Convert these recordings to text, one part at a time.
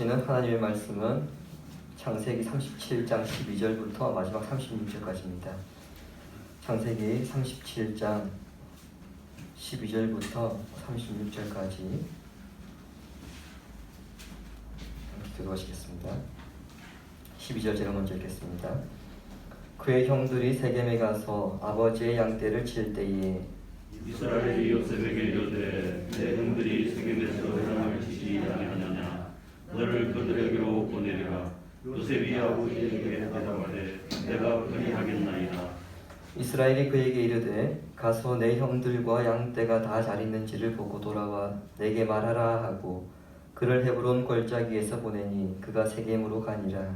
보시는 하나님의 말씀은 창세기 37장 12절부터 마지막 36절까지입니다. 창세기 37장 12절부터 36절까지 교도하시겠습니다. 12절 제가 먼저 읽겠습니다. 그의 형들이 세겜에 가서 아버지의 양떼를 칠 때에 이스라엘이 요셉에게 이르되 내 형들이 세겜에서 회당을 치지 아니하느냐 너를 그들에게로 보내리라. 요셉이 아버지에게 대답하되 내가 그리하겠나이다. 이스라엘이 그에게 이르되 가서 내 형들과 양떼가 다 잘 있는지를 보고 돌아와 내게 말하라 하고 그를 헤브론 골짜기에서 보내니 그가 세겜으로 가니라.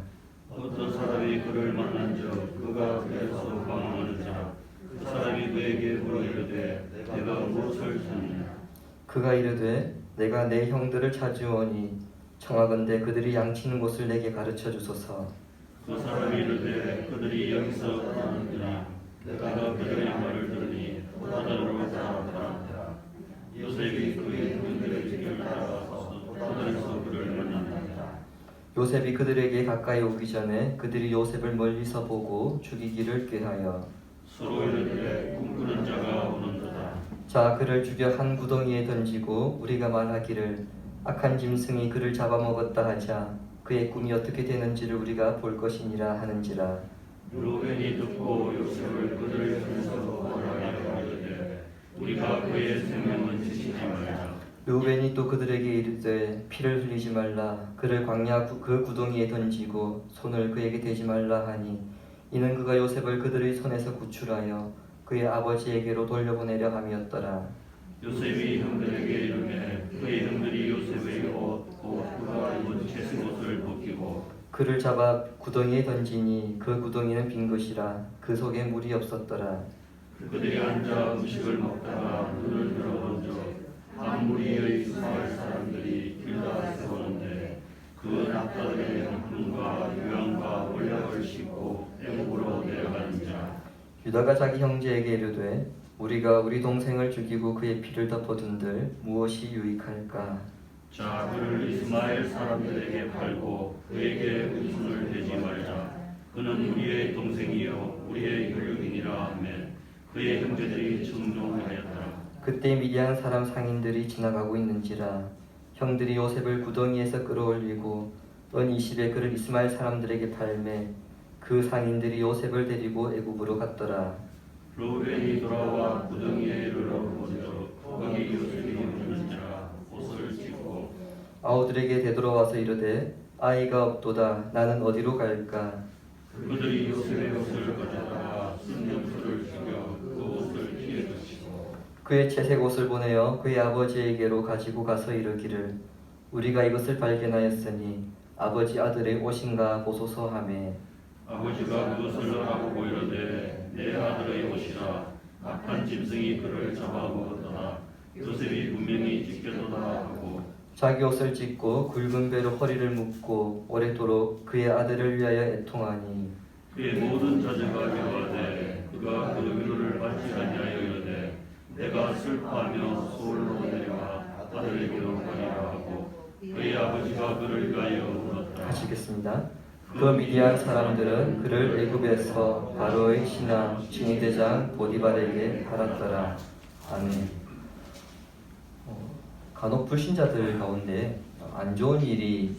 어떤 사람이 그를 만난즉 그가 그에서 방황하는지라. 그 사람이 그에게 물으이르되 내가 무엇을 찾느냐. 그가 이르되 내가 내 형들을 찾으오니 청하건대 그들이 양치는 곳을 내게 가르쳐 주소서. 그 사람이 이르되 그들이 여기서 떠나느니라. 내가 그들의 말을 들으니 바다로 따라가라. 요셉이 그의 형들의 길을 따라가서 바다에서 그를 만난다. 요셉이 그들에게 가까이 오기 전에 그들이 요셉을 멀리서 보고 죽이기를 꾀하여 서로 이르되 꿈꾸는 자가 오는도다. 자 그를 죽여 한 구덩이에 던지고 우리가 말하기를 악한 짐승이 그를 잡아먹었다 하자 그의 꿈이 어떻게 되는지를 우리가 볼 것이니라 하는지라. 루벤이 듣고 요셉을 그들의 손에서 구원하여 이르되 우리가 그의 생명은 지키지 말자. 르우벤이 또 그들에게 이르되 피를 흘리지 말라. 그를 광야 그 구덩이에 던지고 손을 그에게 대지 말라 하니 이는 그가 요셉을 그들의 손에서 구출하여 그의 아버지에게로 돌려보내려 함이었더라. 요셉이 형들에게 이르되 그의 형들이 요셉의 옷 곧 그가 입은 채색옷을 벗기고 그를 잡아 구덩이에 던지니 그 구덩이는 빈 것이라 그 속에 물이 없었더라. 그들이 앉아 음식을 먹다가 눈을 들어본즉 한 무리의 이스마엘 사람들이 길다 세우는데 그 낙타들의 형품과 유향과 몰약을 싣고 애국으로 내려가는 자. 유다가 자기 형제에게 이르되 우리가 우리 동생을 죽이고 그의 피를 덮어둔들 무엇이 유익할까? 자 그를 이스마엘 사람들에게 팔고 그에게 손을 대지 말자. 그는 우리의 동생이요 우리의 혈육이니라 하매 그의 형제들이 청종하였더라. 그때 미디안 사람 상인들이 지나가고 있는지라 형들이 요셉을 구덩이에서 끌어올리고 은 20에 그를 이스마엘 사람들에게 팔매 그 상인들이 요셉을 데리고 애굽으로 갔더라. 루벤이 돌아와 구덩이에 이르러 본즉 거기 요셉이 있는지라 옷을 찢고 아우들에게 되돌아와서 이르되 아이가 없도다. 나는 어디로 갈까? 그들이 요셉의 옷을 가져다가 순명수를 죽여 그 옷을 피해 주시고 그의 채색 옷을 보내어 그의 아버지에게로 가지고 가서 이르기를 우리가 이것을 발견하였으니 아버지 아들의 옷인가 보소서 하매 아버지가 그것을 알아보고 이르되 내 아들의 옷이라. 악한 짐승이 그를 잡아먹었더라. 요셉이 분명히 찢겨도다 하고 자기 옷을 찢고 굵은 배로 허리를 묶고 오래도록 그의 아들을 위하여 애통하니 그의 모든 자제가 기도하되 그가 그 위로를 받지 아니하여 이르되 내가 슬퍼하며 소홀로 내려가 아들에게로 가리라 하고 그의 아버지가 그를 위하여 울었다. 하시겠습니다. 그 미디안 사람들은 그를 애굽에서 바로의 신하 중위대장 보디발에게 팔았더라. 아멘. 간혹 불신자들 가운데 안 좋은 일이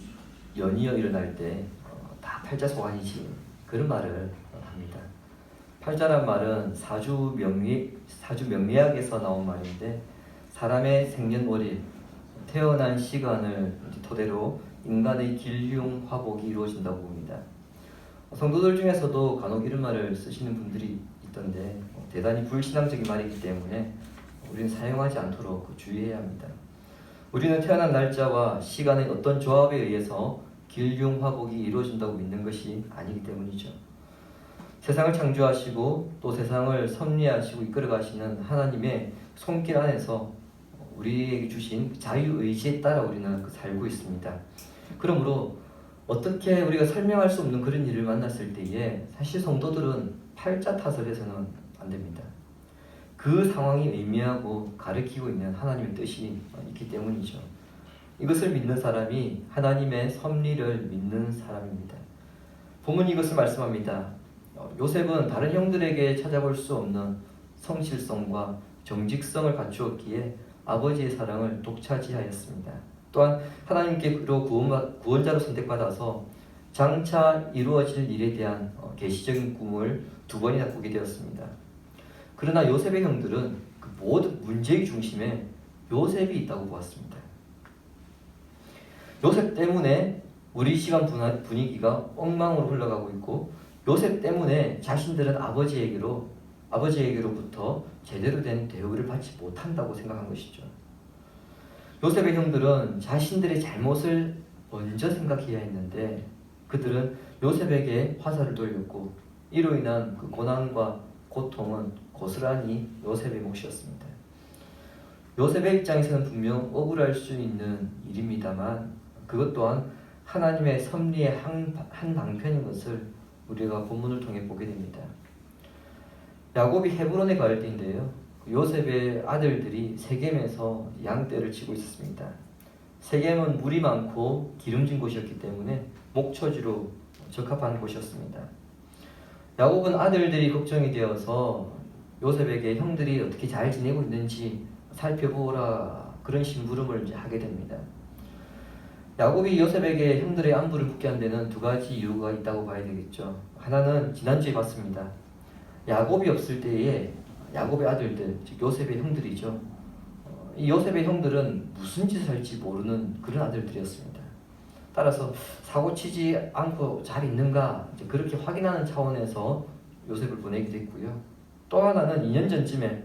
연이어 일어날 때 다 팔자소환이지 그런 말을 합니다. 팔자란 말은 사주 명리학에서 나온 말인데 사람의 생년월일, 태어난 시간을 토대로 인간의 길흉 화복이 이루어진다고 봅니다. 성도들 중에서도 간혹 이런 말을 쓰시는 분들이 있던데 대단히 불신앙적인 말이기 때문에 우리는 사용하지 않도록 주의해야 합니다. 우리는 태어난 날짜와 시간의 어떤 조합에 의해서 길흉 화복이 이루어진다고 믿는 것이 아니기 때문이죠. 세상을 창조하시고 또 세상을 섭리하시고 이끌어가시는 하나님의 손길 안에서 우리에게 주신 자유의지에 따라 우리는 살고 있습니다. 그러므로 어떻게 우리가 설명할 수 없는 그런 일을 만났을 때에 사실 성도들은 팔자 탓을 해서는 안 됩니다. 그 상황이 의미하고 가리키고 있는 하나님의 뜻이 있기 때문이죠. 이것을 믿는 사람이 하나님의 섭리를 믿는 사람입니다. 본문이 이것을 말씀합니다. 요셉은 다른 형들에게 찾아볼 수 없는 성실성과 정직성을 갖추었기에 아버지의 사랑을 독차지하였습니다. 또한 하나님께로 구원자로 선택받아서 장차 이루어질 일에 대한 계시적인 꿈을 2번이나 꾸게 되었습니다. 그러나 요셉의 형들은 그 모든 문제의 중심에 요셉이 있다고 보았습니다. 요셉 때문에 우리 시간 분위기가 엉망으로 흘러가고 있고, 요셉 때문에 자신들은 아버지에게로부터 제대로 된 대우를 받지 못한다고 생각한 것이죠. 요셉의 형들은 자신들의 잘못을 먼저 생각해야 했는데 그들은 요셉에게 화살을 돌렸고, 이로 인한 그 고난과 고통은 고스란히 요셉의 몫이었습니다. 요셉의 입장에서는 분명 억울할 수 있는 일입니다만 그것 또한 하나님의 섭리의 한 방편인 것을 우리가 본문을 통해 보게 됩니다. 야곱이 헤브론에 갈 때인데요, 요셉의 아들들이 세겜에서 양떼를 치고 있었습니다. 세겜은 물이 많고 기름진 곳이었기 때문에 목초지로 적합한 곳이었습니다. 야곱은 아들들이 걱정이 되어서 요셉에게 형들이 어떻게 잘 지내고 있는지 살펴보라, 그런 심부름을 이제 하게 됩니다. 야곱이 요셉에게 형들의 안부를 묻게 한 데는 2가지 이유가 있다고 봐야 되겠죠. 하나는 지난주에 봤습니다. 야곱이 없을 때에 야곱의 아들들, 즉 요셉의 형들이죠. 이 요셉의 형들은 무슨 짓을 할지 모르는 그런 아들들이었습니다. 따라서 사고치지 않고 잘 있는가 그렇게 확인하는 차원에서 요셉을 보내기도 했고요. 또 하나는 2년 전쯤에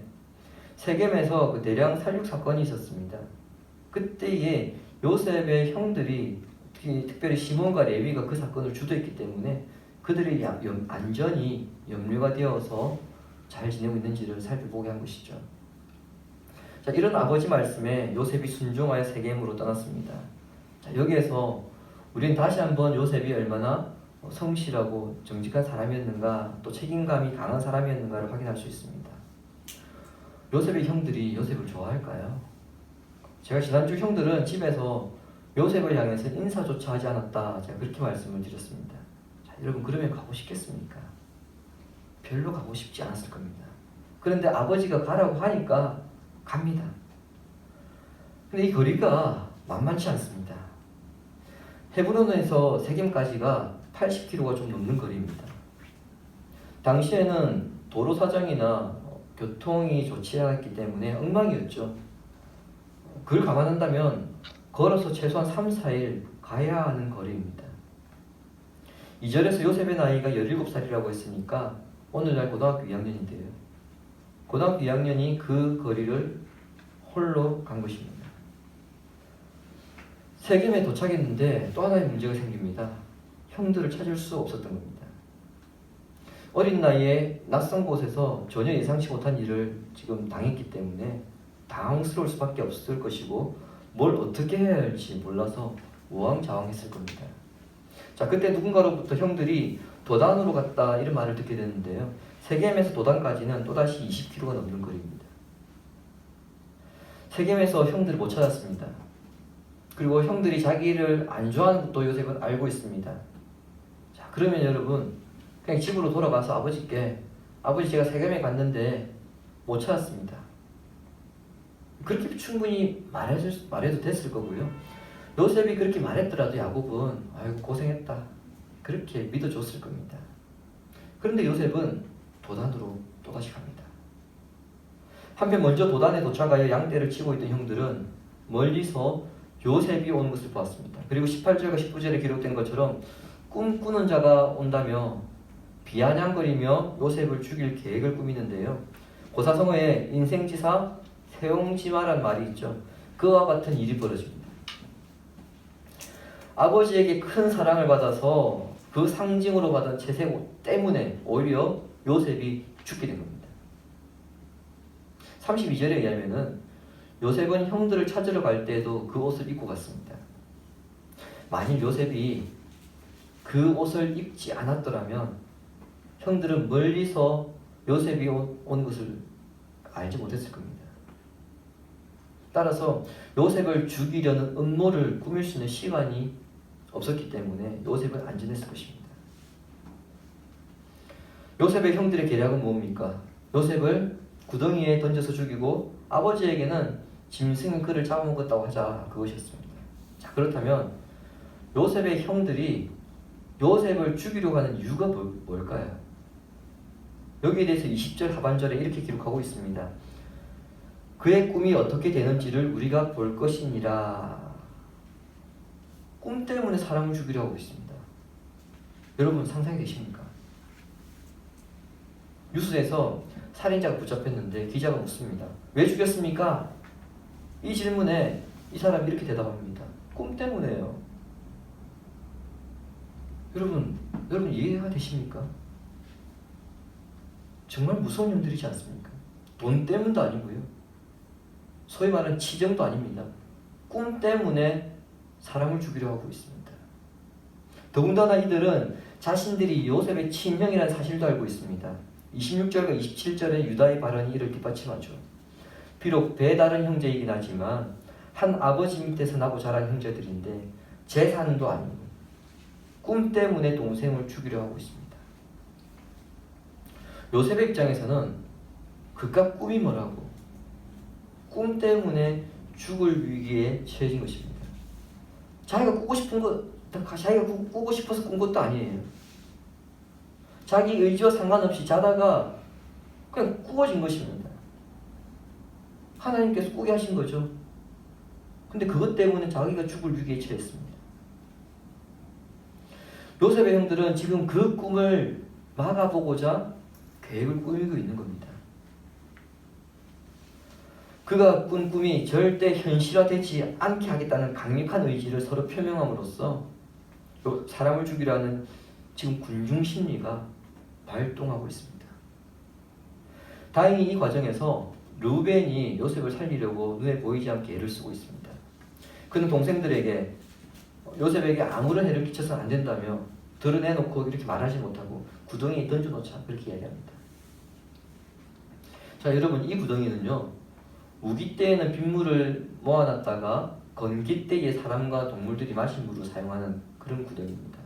세겜에서 그 대량 살육 사건이 있었습니다. 그때에 요셉의 형들이 특별히 시몬과 레위가 그 사건을 주도했기 때문에 그들의 안전이 염려가 되어서 잘 지내고 있는지를 살펴보게 한 것이죠. 자, 이런 아버지 말씀에 요셉이 순종하여 세겜으로 떠났습니다. 자, 여기에서 우리는 다시 한번 요셉이 얼마나 성실하고 정직한 사람이었는가, 또 책임감이 강한 사람이었는가를 확인할 수 있습니다. 요셉의 형들이 요셉을 좋아할까요? 제가 지난주 형들은 집에서 요셉을 향해서 인사조차 하지 않았다, 제가 그렇게 말씀을 드렸습니다. 자, 여러분, 그러면 가고 싶겠습니까? 별로 가고 싶지 않았을 겁니다. 그런데 아버지가 가라고 하니까 갑니다. 근데 이 거리가 만만치 않습니다. 헤브론에서 세겜까지가 80km가 좀 넘는 거리입니다. 당시에는 도로 사정이나 교통이 좋지 않았기 때문에 엉망이었죠. 그걸 감안한다면 걸어서 최소한 3-4일 가야 하는 거리입니다. 2절에서 요셉의 나이가 17살이라고 했으니까 오늘날 고등학교 2학년인데요. 고등학교 2학년이 그 거리를 홀로 간 것입니다. 세겜에 도착했는데 또 하나의 문제가 생깁니다. 형들을 찾을 수 없었던 겁니다. 어린 나이에 낯선 곳에서 전혀 예상치 못한 일을 지금 당했기 때문에 당황스러울 수밖에 없을 것이고 뭘 어떻게 해야 할지 몰라서 우왕좌왕했을 겁니다. 자, 그때 누군가로부터 형들이 도단으로 갔다 이런 말을 듣게 되는데요. 세겜에서 도단까지는 또다시 20km가 넘는 거리입니다. 세겜에서 형들을 못 찾았습니다. 그리고 형들이 자기를 안 좋아하는 것도 요셉은 알고 있습니다. 자, 그러면 여러분 그냥 집으로 돌아가서 아버지께, 아버지 제가 세겜에 갔는데 못 찾았습니다, 그렇게 충분히 말해도 됐을 거고요. 요셉이 그렇게 말했더라도 야곱은 아이고 고생했다 그렇게 믿어줬을 겁니다. 그런데 요셉은 도단으로 또다시 갑니다. 한편 먼저 도단에 도착하여 양떼를 치고 있던 형들은 멀리서 요셉이 오는 것을 보았습니다. 그리고 18절과 19절에 기록된 것처럼 꿈꾸는 자가 온다며 비아냥거리며 요셉을 죽일 계획을 꾸미는데요. 고사성어에 인생지사 세옹지마란 말이 있죠. 그와 같은 일이 벌어집니다. 아버지에게 큰 사랑을 받아서 그 상징으로 받은 채색 때문에 오히려 요셉이 죽게 된 겁니다. 32절에 의하면은 요셉은 형들을 찾으러 갈 때에도 그 옷을 입고 갔습니다. 만일 요셉이 그 옷을 입지 않았더라면 형들은 멀리서 요셉이 온 것을 알지 못했을 겁니다. 따라서 요셉을 죽이려는 음모를 꾸밀 수 있는 시간이 없었기 때문에 요셉은 안전했을 것입니다. 요셉의 형들의 계략은 뭡니까? 요셉을 구덩이에 던져서 죽이고 아버지에게는 짐승이 그를 잡아먹었다고 하자, 그것이었습니다. 자, 그렇다면 요셉의 형들이 요셉을 죽이려고 하는 이유가 뭘까요? 여기에 대해서 20절 하반절에 이렇게 기록하고 있습니다. 그의 꿈이 어떻게 되는지를 우리가 볼 것이니라. 꿈 때문에 사람을 죽이려 하고 있습니다. 여러분 상상이 되십니까? 뉴스에서 살인자가 붙잡혔는데 기자가 묻습니다. 왜 죽였습니까? 이 질문에 이 사람이 이렇게 대답합니다. 꿈 때문에요. 여러분 이해가 되십니까? 정말 무서운 형들이지 않습니까? 돈 때문도 아니고요. 소위 말하는 치정도 아닙니다. 꿈 때문에 사람을 죽이려 하고 있습니다. 더군다나 이들은 자신들이 요셉의 친형이라는 사실도 알고 있습니다. 26절과 27절의 유다의 발언이 이를 뒷받침하죠. 비록 배다른 형제이긴 하지만 한 아버지 밑에서 나고 자란 형제들인데 재산도 아니고 꿈 때문에 동생을 죽이려 하고 있습니다. 요셉의 입장에서는 그깟 꿈이 뭐라고? 꿈 때문에 죽을 위기에 처해진 것입니다. 자기가 꾸고 싶어서 꾼 것도 아니에요. 자기 의지와 상관없이 자다가 그냥 꾸어진 것입니다. 하나님께서 꾸게 하신 거죠. 근데 그것 때문에 자기가 죽을 위기에 처했습니다. 요셉의 형들은 지금 그 꿈을 막아보고자 계획을 꾸미고 있는 겁니다. 그가 꾼 꿈이 절대 현실화되지 않게 하겠다는 강력한 의지를 서로 표명함으로써 사람을 죽이려 하는 지금 군중 심리가 발동하고 있습니다. 다행히 이 과정에서 르우벤이 요셉을 살리려고 눈에 보이지 않게 애를 쓰고 있습니다. 그는 동생들에게 요셉에게 아무런 해를 끼쳐서는 안 된다며 드러내놓고 이렇게 말하지 못하고 구덩이에 던져놓자, 그렇게 이야기합니다. 자, 여러분, 이 구덩이는요, 우기 때에는 빗물을 모아놨다가 건기 때에 사람과 동물들이 마실 물로 사용하는 그런 구덩이입니다.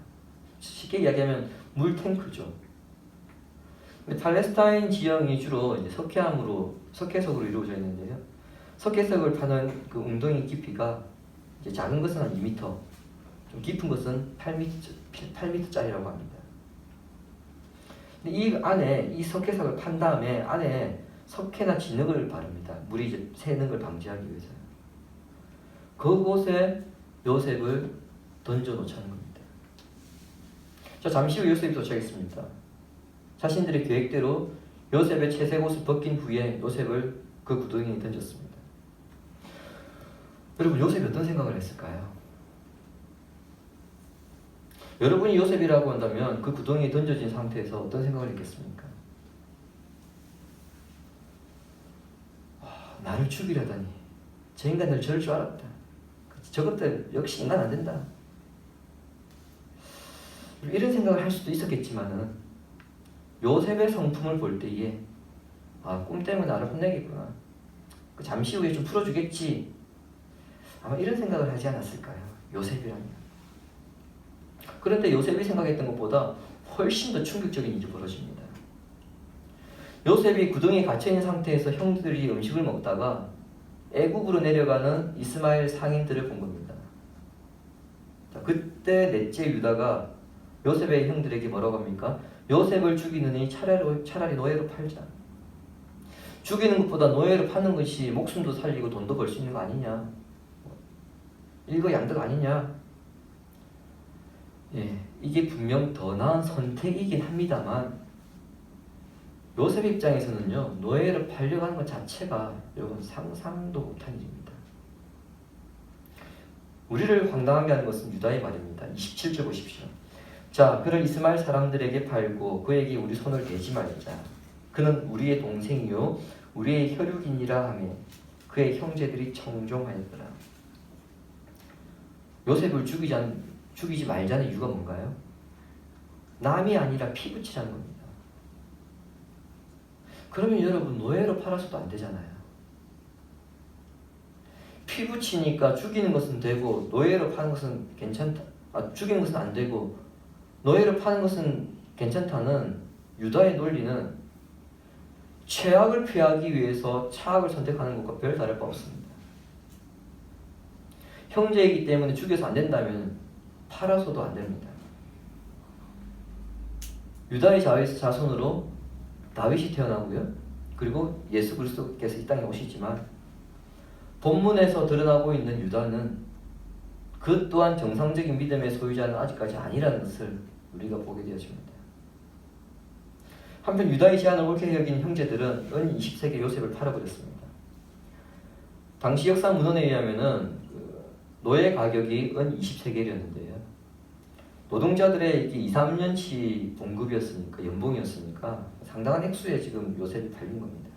쉽게 이야기하면 물탱크죠. 팔레스타인 지형이 주로 이제 석회석으로 이루어져 있는데요. 석회석을 파는 그 웅덩이 깊이가 이제 작은 것은 한 2m, 좀 깊은 것은 8m짜리라고 합니다. 근데 이 안에 이 석회석을 판 다음에 안에 석회나 진흙을 바릅니다. 물이 이제 새는 걸 방지하기 위해서요. 그곳에 요셉을 던져 놓자는 겁니다. 자, 잠시 후 요셉이 도착했습니다. 자신들의 계획대로 요셉의 채색 옷을 벗긴 후에 요셉을 그 구덩이에 던졌습니다. 여러분, 요셉이 어떤 생각을 했을까요? 여러분이 요셉이라고 한다면 그 구덩이에 던져진 상태에서 어떤 생각을 했겠습니까? 나를 죽이려다니, 저 인간들 저럴 줄 알았다. 저것들 역시 인간 안 된다. 이런 생각을 할 수도 있었겠지만은 요셉의 성품을 볼 때에 꿈 때문에 나를 혼내겠구나, 잠시 후에 좀 풀어주겠지, 아마 이런 생각을 하지 않았을까요? 요셉이라면. 그런데 요셉이 생각했던 것보다 훨씬 더 충격적인 일이 벌어집니다. 요셉이 구덩이에 갇혀있는 상태에서 형들이 음식을 먹다가 애굽으로 내려가는 이스마엘 상인들을 본 겁니다. 자, 그때 넷째 유다가 요셉의 형들에게 뭐라고 합니까? 요셉을 죽이느니 차라리 노예로 팔자. 죽이는 것보다 노예로 파는 것이 목숨도 살리고 돈도 벌 수 있는 거 아니냐, 일거양득 아니냐. 예, 이게 분명 더 나은 선택이긴 합니다만 요셉 입장에서는요, 노예를 팔려고 하는 것 자체가 여러분 상상도 못한 일입니다. 우리를 황당하게 하는 것은 유다의 말입니다. 27절 보십시오. 자, 그를 이스마엘 사람들에게 팔고 그에게 우리 손을 대지 말자. 그는 우리의 동생이요 우리의 혈육이니라 하며 그의 형제들이 청종하였더라. 요셉을 죽이지 말자는 이유가 뭔가요? 남이 아니라 피붙이라는 겁니다. 그러면 여러분, 노예로 팔아서도 안 되잖아요. 피 붙이니까 죽이는 것은 되고 노예로 파는 것은 괜찮다. 죽이는 것은 안 되고 노예로 파는 것은 괜찮다는 유다의 논리는 최악을 피하기 위해서 차악을 선택하는 것과 별 다를 바 없습니다. 형제이기 때문에 죽여서 안 된다면 팔아서도 안 됩니다. 유다의 자손으로 다윗이 태어나고요. 그리고 예수 그리스도께서 이 땅에 오시지만 본문에서 드러나고 있는 유다는 그 또한 정상적인 믿음의 소유자는 아직까지 아니라는 것을 우리가 보게 되어집니다. 한편 유다의 제안을 옳게 여긴 형제들은 은 20세기 요셉을 팔아버렸습니다. 당시 역사 문헌에 의하면은 노예 가격이 은 20세겔이었는데요. 노동자들의 2, 3년치 봉급이었으니까 연봉이었으니까 상당한 액수에 지금 요셉이 팔린 겁니다.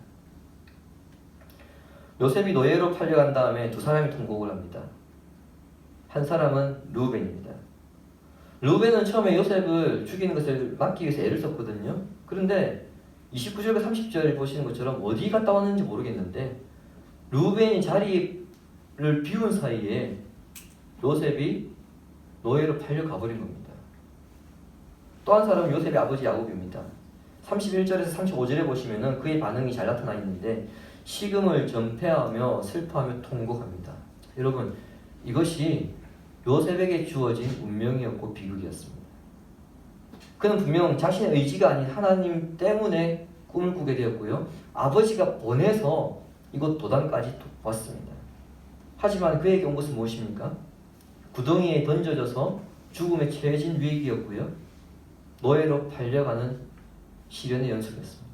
요셉이 노예로 팔려간 다음에 두 사람이 통곡을 합니다. 한 사람은 르우벤입니다. 르우벤은 처음에 요셉을 죽이는 것을 막기 위해서 애를 썼거든요. 그런데 29절과 30절 보시는 것처럼 어디 갔다 왔는지 모르겠는데 르우벤이 자리를 비운 사이에 요셉이 노예로 팔려 가버린 겁니다. 또 한 사람은 요셉의 아버지 야곱입니다. 31절에서 35절에 보시면은 그의 반응이 잘 나타나 있는데 식음을 전폐하며 슬퍼하며 통곡합니다. 여러분, 이것이 요셉에게 주어진 운명이었고 비극이었습니다. 그는 분명 자신의 의지가 아닌 하나님 때문에 꿈을 꾸게 되었고요. 아버지가 보내서 이곳 도단까지 왔습니다. 하지만 그에게 온 것은 무엇입니까? 구덩이에 던져져서 죽음에 처해진 위기였고요. 노예로 팔려가는 시련의 연속이었습니다.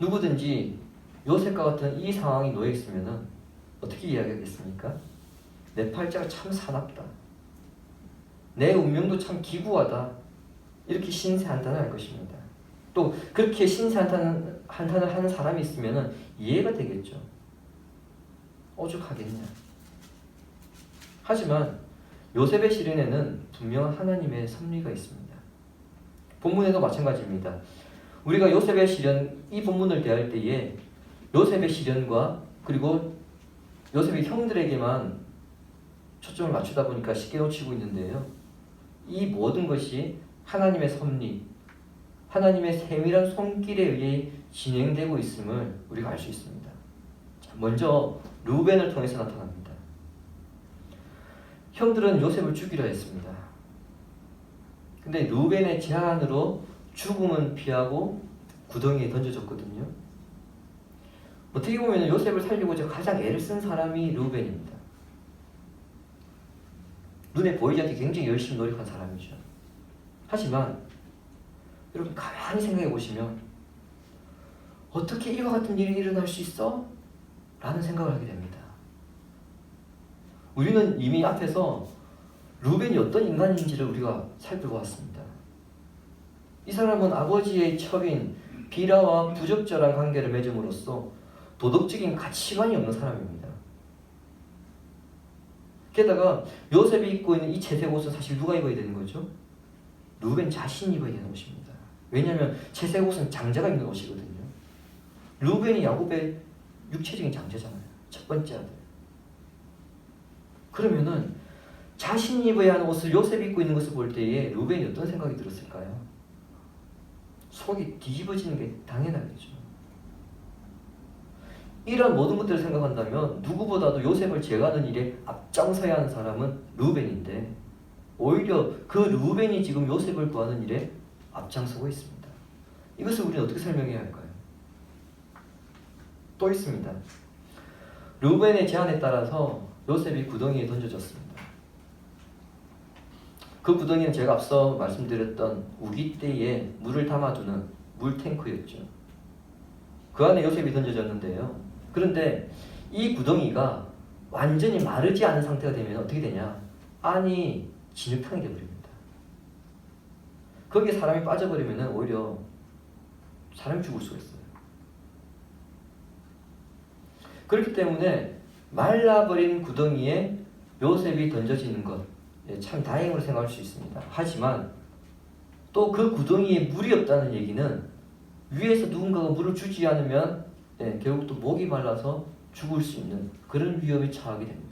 누구든지 요셉과 같은 이 상황이 놓여 있으면 어떻게 이야기하겠습니까? 내 팔자가 참 사납다. 내 운명도 참 기구하다. 이렇게 신세한탄을 할 것입니다. 또 그렇게 신세한탄을 하는 사람이 있으면 이해가 되겠죠. 오죽하겠냐. 하지만 요셉의 시련에는 분명한 하나님의 섭리가 있습니다. 본문에도 마찬가지입니다. 우리가 요셉의 시련, 이 본문을 대할 때에 요셉의 시련과 그리고 요셉의 형들에게만 초점을 맞추다 보니까 쉽게 놓치고 있는데요. 이 모든 것이 하나님의 섭리, 하나님의 세밀한 손길에 의해 진행되고 있음을 우리가 알 수 있습니다. 먼저 르우벤을 통해서 나타납니다. 형들은 요셉을 죽이려 했습니다. 근데 르우벤의 제안으로 죽음은 피하고 구덩이에 던져졌거든요. 어떻게 보면 요셉을 살리고자 가장 애를 쓴 사람이 르우벤입니다. 눈에 보이지 않게 굉장히 열심히 노력한 사람이죠. 하지만 여러분 가만히 생각해 보시면 어떻게 이와 같은 일이 일어날 수 있어? 라는 생각을 하게 됩니다. 우리는 이미 앞에서 르우벤이 어떤 인간인지를 우리가 살펴보았습니다. 이 사람은 아버지의 첩인 비라와 부적절한 관계를 맺음으로써 도덕적인 가치관이 없는 사람입니다. 게다가 요셉이 입고 있는 이 채색 옷은 사실 누가 입어야 되는 거죠? 르우벤 자신이 입어야 되는 옷입니다. 왜냐하면 채색 옷은 장자가 입는 옷이거든요. 르우벤이 야곱의 육체적인 장자잖아요. 첫 번째 아들. 그러면은 자신이 입어야 하는 옷을 요셉이 입고 있는 것을 볼 때에 르우벤이 어떤 생각이 들었을까요? 속이 뒤집어지는 게 당연하겠죠. 이런 모든 것들을 생각한다면 누구보다도 요셉을 제거하는 일에 앞장서야 하는 사람은 르우벤인데 오히려 그 르우벤이 지금 요셉을 구하는 일에 앞장서고 있습니다. 이것을 우리는 어떻게 설명해야 할까요? 또 있습니다. 르우벤의 제안에 따라서 요셉이 구덩이에 던져졌습니다. 그 구덩이는 제가 앞서 말씀드렸던 우깃대에 물을 담아두는 물탱크였죠. 그 안에 요셉이 던져졌는데요. 그런데 이 구덩이가 완전히 마르지 않은 상태가 되면 어떻게 되냐? 안이 진흙탕이 되어버립니다. 거기에 사람이 빠져버리면 오히려 사람이 죽을 수가 있어요. 그렇기 때문에 말라버린 구덩이에 요셉이 던져지는 것 참 다행으로 생각할 수 있습니다. 하지만 또 그 구덩이에 물이 없다는 얘기는 위에서 누군가가 물을 주지 않으면 결국 또 목이 말라서 죽을 수 있는 그런 위험에 처하게 됩니다.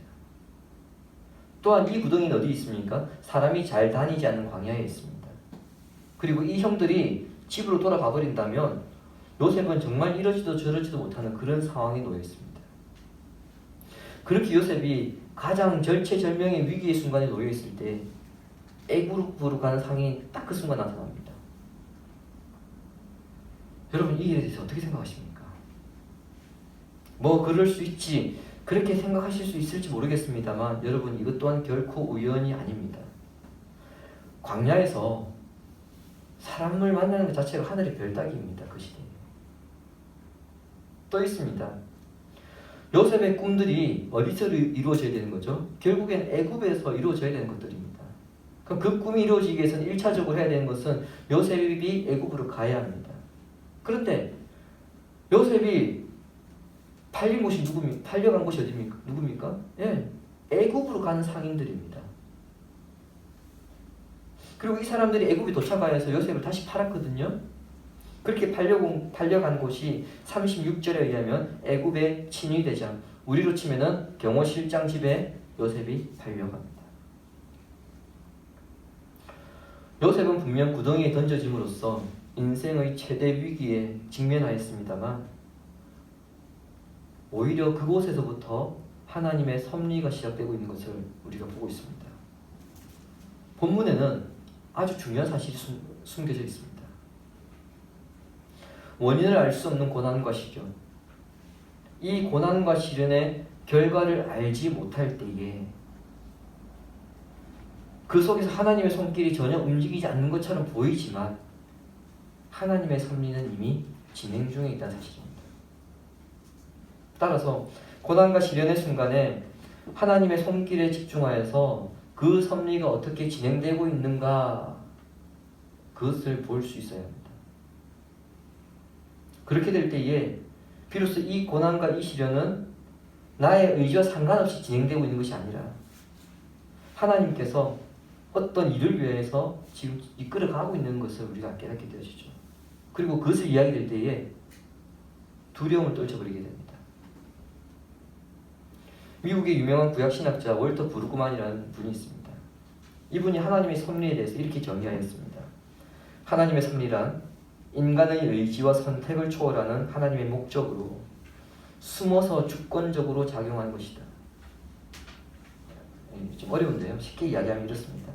또한 이 구덩이는 어디 있습니까? 사람이 잘 다니지 않는 광야에 있습니다. 그리고 이 형들이 집으로 돌아가 버린다면 요셉은 정말 이러지도 저러지도 못하는 그런 상황에 놓여 있습니다. 그렇게 요셉이 가장 절체절명의 위기의 순간에 놓여 있을 때 애굽으로 가는 상인이 딱 그 순간 나타납니다. 여러분 이 일에 대해서 어떻게 생각하십니까? 뭐 그럴 수 있지 그렇게 생각하실 수 있을지 모르겠습니다만 여러분 이것 또한 결코 우연이 아닙니다. 광야에서 사람을 만나는 것 자체가 하늘의 별따기입니다. 그 시대에 또 있습니다. 요셉의 꿈들이 어디서 이루어져야 되는 거죠? 결국엔 애굽에서 이루어져야 되는 것들입니다. 그럼 그 꿈이 이루어지기 위해서는 1차적으로 해야 되는 것은 요셉이 애굽으로 가야 합니다. 그런데 요셉이 팔린 곳이 누굽니까? 팔려간 곳이 어디입니까? 누굽니까? 예, 애굽으로 가는 상인들입니다. 그리고 이 사람들이 애굽에 도착하여서 요셉을 다시 팔았거든요. 그렇게 팔려간 곳이 36절에 의하면 애굽의 친위대장, 우리로 치면은 경호실장 집에 요셉이 팔려갑니다. 요셉은 분명 구덩이에 던져짐으로써 인생의 최대 위기에 직면하였습니다만 오히려 그곳에서부터 하나님의 섭리가 시작되고 있는 것을 우리가 보고 있습니다. 본문에는 아주 중요한 사실이 숨겨져 있습니다. 원인을 알 수 없는 고난과 시련, 이 고난과 시련의 결과를 알지 못할 때에 그 속에서 하나님의 손길이 전혀 움직이지 않는 것처럼 보이지만 하나님의 섭리는 이미 진행 중에 있다는 사실입니다. 따라서 고난과 시련의 순간에 하나님의 손길에 집중하여서 그 섭리가 어떻게 진행되고 있는가 그것을 볼 수 있어야 합니다. 그렇게 될 때에 비로소 이 고난과 이 시련은 나의 의지와 상관없이 진행되고 있는 것이 아니라 하나님께서 어떤 일을 위해서 지금 이끌어가고 있는 것을 우리가 깨닫게 되어지죠. 그리고 그것을 이야기될 때에 두려움을 떨쳐버리게 됩니다. 미국의 유명한 구약신학자 월터 브루그만이라는 분이 있습니다. 이분이 하나님의 섭리에 대해서 이렇게 정의하였습니다. 하나님의 섭리란 인간의 의지와 선택을 초월하는 하나님의 목적으로 숨어서 주권적으로 작용하는 것이다. 좀 어려운데요. 쉽게 이야기하면 이렇습니다.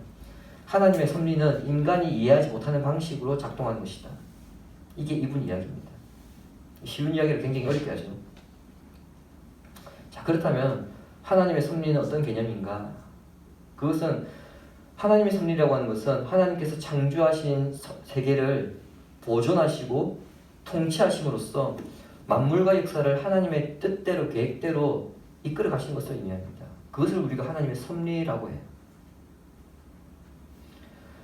하나님의 섭리는 인간이 이해하지 못하는 방식으로 작동하는 것이다. 이게 이분 이야기입니다. 쉬운 이야기를 굉장히 어렵게 하죠. 자, 그렇다면 하나님의 섭리는 어떤 개념인가? 그것은 하나님의 섭리라고 하는 것은 하나님께서 창조하신 세계를 보존하시고 통치하심으로써 만물과 역사를 하나님의 뜻대로 계획대로 이끌어 가시는 것을 의미합니다. 그것을 우리가 하나님의 섭리라고 해요.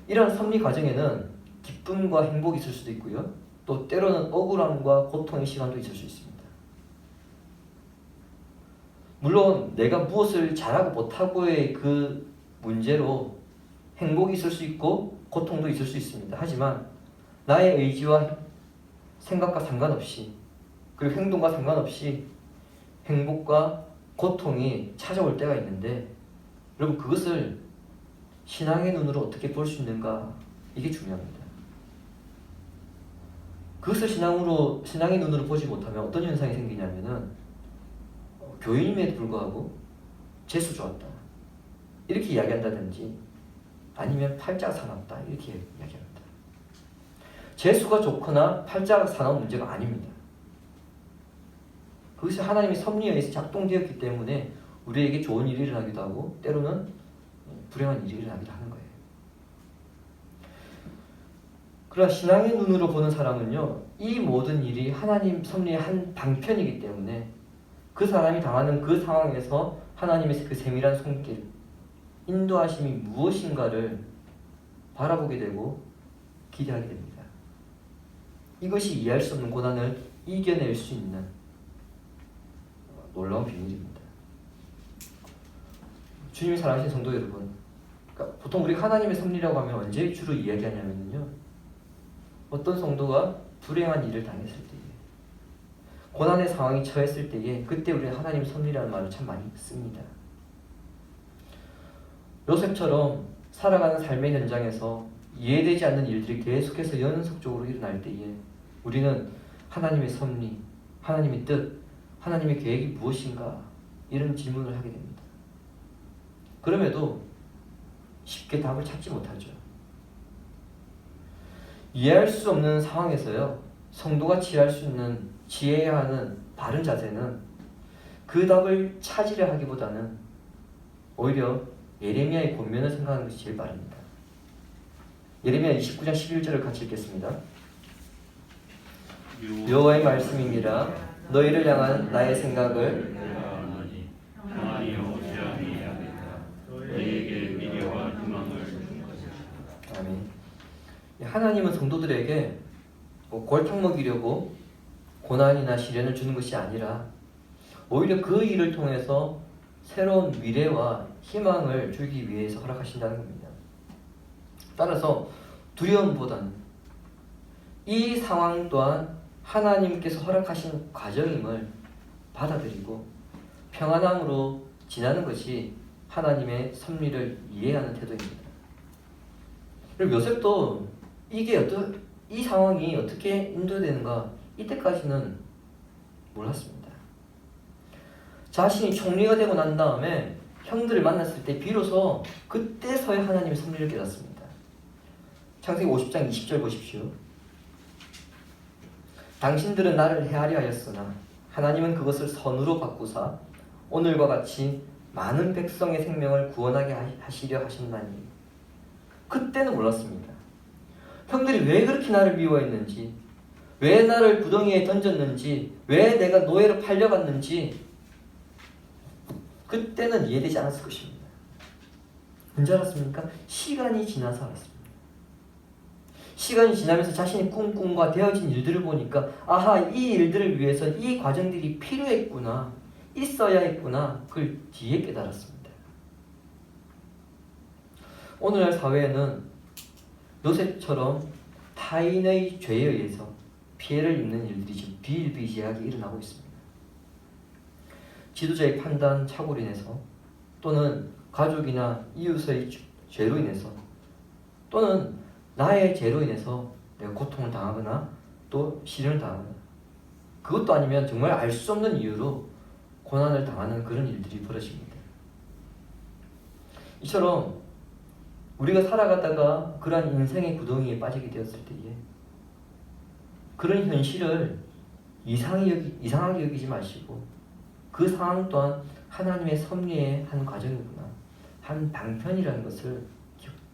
이러한 섭리 과정에는 기쁨과 행복이 있을 수도 있고요. 또 때로는 억울함과 고통의 시간도 있을 수 있습니다. 물론 내가 무엇을 잘하고 못하고의 그 문제로 행복이 있을 수 있고 고통도 있을 수 있습니다. 하지만 나의 의지와 생각과 상관없이 그리고 행동과 상관없이 행복과 고통이 찾아올 때가 있는데 여러분 그것을 신앙의 눈으로 어떻게 볼 수 있는가 이게 중요합니다. 그것을 신앙의 눈으로 보지 못하면 어떤 현상이 생기냐면은 교인임에도 불구하고 재수 좋았다 이렇게 이야기한다든지 아니면 팔자가 사납다 이렇게 이야기합니다. 재수가 좋거나 팔자가 사나운 문제가 아닙니다. 그것이 하나님의 섭리에 의해서 작동되었기 때문에 우리에게 좋은 일이 일어나기도 하고 때로는 불행한 일이 일어나기도 하는 거예요. 그러나 신앙의 눈으로 보는 사람은요, 이 모든 일이 하나님 섭리의 한 방편이기 때문에 그 사람이 당하는 그 상황에서 하나님의 그 세밀한 손길, 인도하심이 무엇인가를 바라보게 되고 기대하게 됩니다. 이것이 이해할 수 없는 고난을 이겨낼 수 있는 놀라운 비밀입니다. 주님이 사랑하시는 성도 여러분, 그러니까 보통 우리가 하나님의 섭리라고 하면 언제 주로 이야기하냐면요, 어떤 성도가 불행한 일을 당했을 때에, 고난의 상황이 처했을 때에 그때 우리는 하나님 섭리라는 말을 참 많이 씁니다. 요셉처럼 살아가는 삶의 현장에서 이해되지 않는 일들이 계속해서 연속적으로 일어날 때에 우리는 하나님의 섭리, 하나님의 뜻, 하나님의 계획이 무엇인가 이런 질문을 하게 됩니다. 그럼에도 쉽게 답을 찾지 못하죠. 이해할 수 없는 상황에서요, 성도가 지혜해야 하는 바른 자세는 그 답을 찾으려 하기보다는 오히려 예레미야의 권면을 생각하는 것이 제일 빠릅니다. 예레미야 29장 11절을 같이 읽겠습니다. 여호와의 말씀입니다. 너희를 향한 나의 생각을 평안히 어찌하니 하겠다. 너희에게 미래와 희망을 준 것이다. 아멘. 하나님은 성도들에게 골탕 먹이려고 고난이나 시련을 주는 것이 아니라 오히려 그 일을 통해서 새로운 미래와 희망을 주기 위해서 허락하신다는 겁니다. 따라서 두려움보다는 이 상황 또한 하나님께서 허락하신 과정임을 받아들이고 평안함으로 지나는 것이 하나님의 섭리를 이해하는 태도입니다. 그리고 요셉도 이 상황이 어떻게 인도되는가 이때까지는 몰랐습니다. 자신이 총리가 되고 난 다음에 형들을 만났을 때 비로소 그때서야 하나님의 섭리를 깨닫습니다. 창세기 50장 20절 보십시오. 당신들은 나를 헤아려 하였으나 하나님은 그것을 선으로 바꾸사 오늘과 같이 많은 백성의 생명을 구원하게 하시려 하셨나니. 그때는 몰랐습니다. 형들이 왜 그렇게 나를 미워했는지, 왜 나를 구덩이에 던졌는지, 왜 내가 노예로 팔려갔는지 그때는 이해되지 않았을 것입니다. 언제 알았습니까? 시간이 지나서 알았습니다. 시간이 지나면서 자신의 꿈과 되어진 일들을 보니까 아하, 이 일들을 위해서 이 과정들이 필요했구나, 있어야 했구나, 그걸 뒤에 깨달았습니다. 오늘날 사회에는 요셉처럼 타인의 죄에 의해서 피해를 입는 일들이 지금 비일비재하게 일어나고 있습니다. 지도자의 판단 착오로 인해서 또는 가족이나 이웃의 죄로 인해서 또는 나의 죄로 인해서 내가 고통을 당하거나 또 시련을 당하거나 그것도 아니면 정말 알 수 없는 이유로 고난을 당하는 그런 일들이 벌어집니다. 이처럼 우리가 살아가다가 그러한 인생의 구덩이에 빠지게 되었을 때에 그런 현실을 이상하게 여기지 마시고 그 상황 또한 하나님의 섭리의 한 과정이구나, 한 방편이라는 것을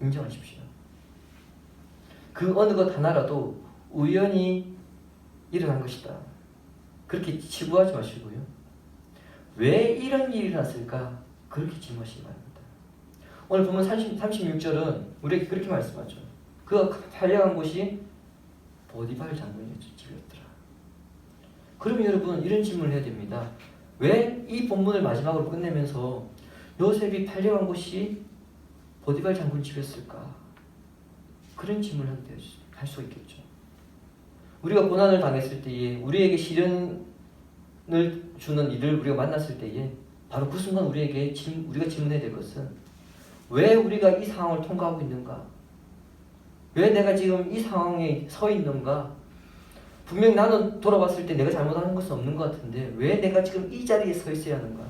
인정하십시오. 그 어느 것 하나라도 우연히 일어난 것이다, 그렇게 치부하지 마시고요. 왜 이런 일이 일어났을까? 그렇게 질문하시기 바랍니다. 오늘 보면 36절은 우리에게 그렇게 말씀하죠. 그가 팔려간 곳이 보디발 장군의 집이었더라. 그러면 여러분 이런 질문을 해야 됩니다. 왜 이 본문을 마지막으로 끝내면서 요셉이 팔려간 곳이 보디발 장군 집이었을까? 그런 질문을 할 수 있겠죠. 우리가 고난을 당했을 때에, 우리에게 시련을 주는 이들을 우리가 만났을 때에 바로 그 순간 우리가 질문해야 될 것은 왜 우리가 이 상황을 통과하고 있는가? 왜 내가 지금 이 상황에 서 있는가? 분명 나는 돌아봤을 때 내가 잘못하는 것은 없는 것 같은데 왜 내가 지금 이 자리에 서 있어야 하는가?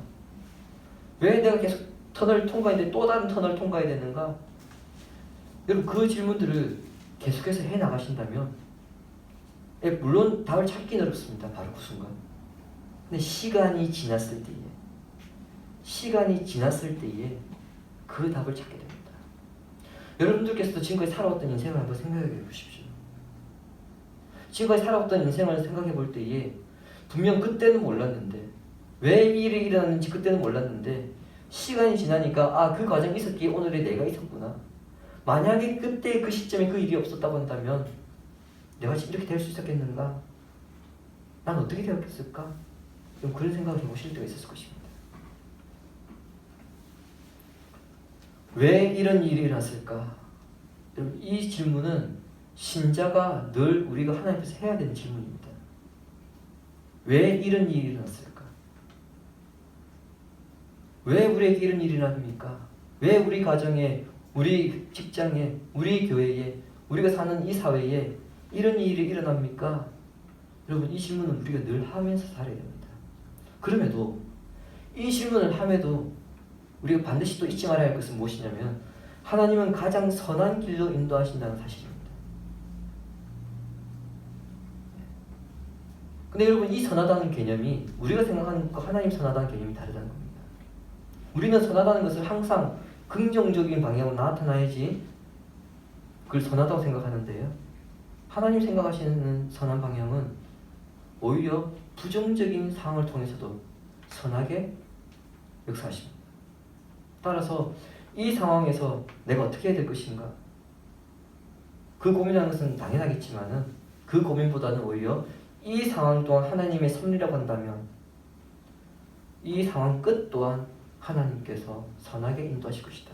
왜 내가 계속 터널을 통과해야 돼? 또 다른 터널을 통과해야 되는가? 여러분 그 질문들을 계속해서 해 나가신다면 물론 답을 찾기는 어렵습니다. 바로 그 순간. 근데 시간이 지났을 때에 그 답을 찾게 됩니다. 여러분들께서도 지금까지 살아왔던 인생을 한번 생각해 보십시오. 지금까지 살아왔던 인생을 생각해 볼 때에 분명 그때는 몰랐는데, 왜 이 일이 일어났는지 그때는 몰랐는데 시간이 지나니까 그 과정이 있었기에 오늘의 내가 있었구나. 만약에 그때 그 시점에 그 일이 없었다고 한다면 내가 지금 이렇게 될 수 있었겠는가? 난 어떻게 되었겠을까? 그런 생각을 해보실 때가 있었을 것입니다. 왜 이런 일이 일어났을까? 여러분 이 질문은 신자가 늘 우리가 하나님 앞에서 해야 되는 질문입니다. 왜 이런 일이 일어났을까? 왜 우리에게 이런 일이 일어납니까? 왜 우리 가정에, 우리 직장에, 우리 교회에, 우리가 사는 이 사회에 이런 일이 일어납니까? 여러분, 이 질문은 우리가 늘 하면서 살아야 됩니다. 그럼에도 이 질문을 함에도 우리가 반드시 또 잊지 말아야 할 것은 무엇이냐면 하나님은 가장 선한 길로 인도하신다는 사실입니다. 근데 여러분, 이 선하다는 개념이 우리가 생각하는 것과 하나님 선하다는 개념이 다르다는 겁니다. 우리는 선하다는 것을 항상 긍정적인 방향으로 나타나야지 그걸 선하다고 생각하는데요. 하나님 생각하시는 선한 방향은 오히려 부정적인 상황을 통해서도 선하게 역사하십니다. 따라서 이 상황에서 내가 어떻게 해야 될 것인가? 그 고민하는 것은 당연하겠지만은 그 고민보다는 오히려 이 상황 또한 하나님의 섭리라고 한다면 이 상황 끝 또한 하나님께서 선하게 인도하실 것이다.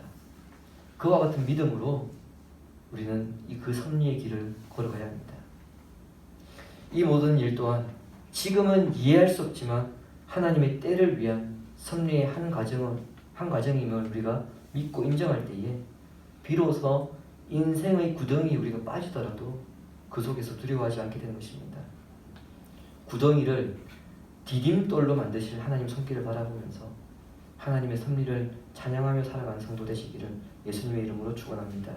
그와 같은 믿음으로 우리는 그 섭리의 길을 걸어가야 합니다. 이 모든 일 또한 지금은 이해할 수 없지만 하나님의 때를 위한 섭리의 한 과정임을 우리가 믿고 인정할 때에 비로소 인생의 구덩이 우리가 빠지더라도 그 속에서 두려워하지 않게 되는 것입니다. 구덩이를 디딤돌로 만드실 하나님 손길을 바라보면서 하나님의 섭리를 찬양하며 살아가는 성도 되시기를 예수님의 이름으로 축원합니다.